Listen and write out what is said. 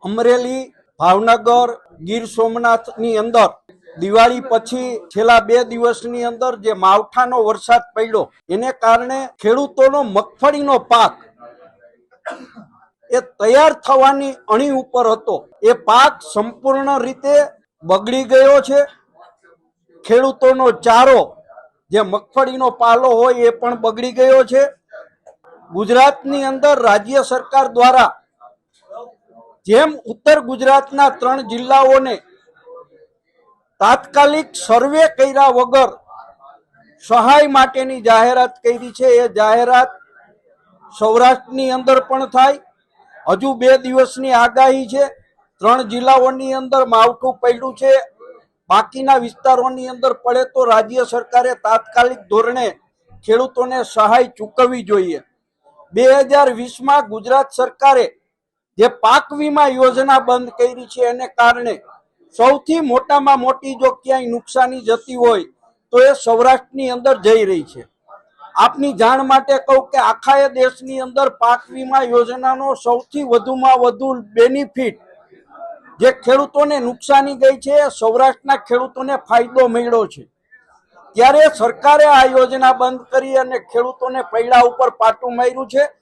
અમરેલી, ભાવનગર, ગીર સોમનાથની અંદર દિવાળી પછી છેલ્લા 2 દિવસની અંદર જે માવઠાનો વરસાદ પડ્યો એને કારણે ખેડૂતોનો મગફળીનો પાક એ તૈયાર થવાની અણી ઉપર હતો। એ પાક સંપૂર્ણ રીતે બગડી ગયો છે। ખેડૂતોનો ચારો જે મગફળીનો પાલો હોય એ પણ બગડી ગયો છે। ગુજરાતની અંદર રાજ્ય સરકાર દ્વારા જેમ ઉત્તર ગુજરાતના 3 જિલ્લાઓને તાત્કાલિક સર્વે કર્યા વગર સહાય માટેની જાહેરાત કરી છે, એ જાહેરાત સૌરાષ્ટ્રની અંદર પણ થાય। હજુ 2 દિવસની આગાહી છે। 3 જિલ્લાઓની અંદર માવઠું પડ્યું છે, બાકીના વિસ્તારોની અંદર પડે તો રાજ્ય સરકારે તાત્કાલિક ધોરણે ખેડૂતોને સહાય ચૂકવવી જોઈએ। 2020માં ગુજરાત સરકારે જે પાક વીમા યોજના બંધ કરી છે એને કારણે સૌથી મોટામાં મોટી જો ક્યાંય નુકસાની જતી હોય તો એ સૌરાષ્ટ્રની અંદર જઈ રહી છે। આપની જાણ માટે કહું કે આખા દેશની અંદર પાક વીમા યોજનાનો સૌથી વધુમાં વધુ બેનિફિટ જે ખેડૂતોને નુકસાની ગઈ છે એ સૌરાષ્ટ્રના ખેડૂતોને ફાયદો મળ્યો છે। ત્યારે સરકારે આ યોજના બંધ કરી અને ખેડૂતોને પૈડા ઉપર પાટું માર્યું છે।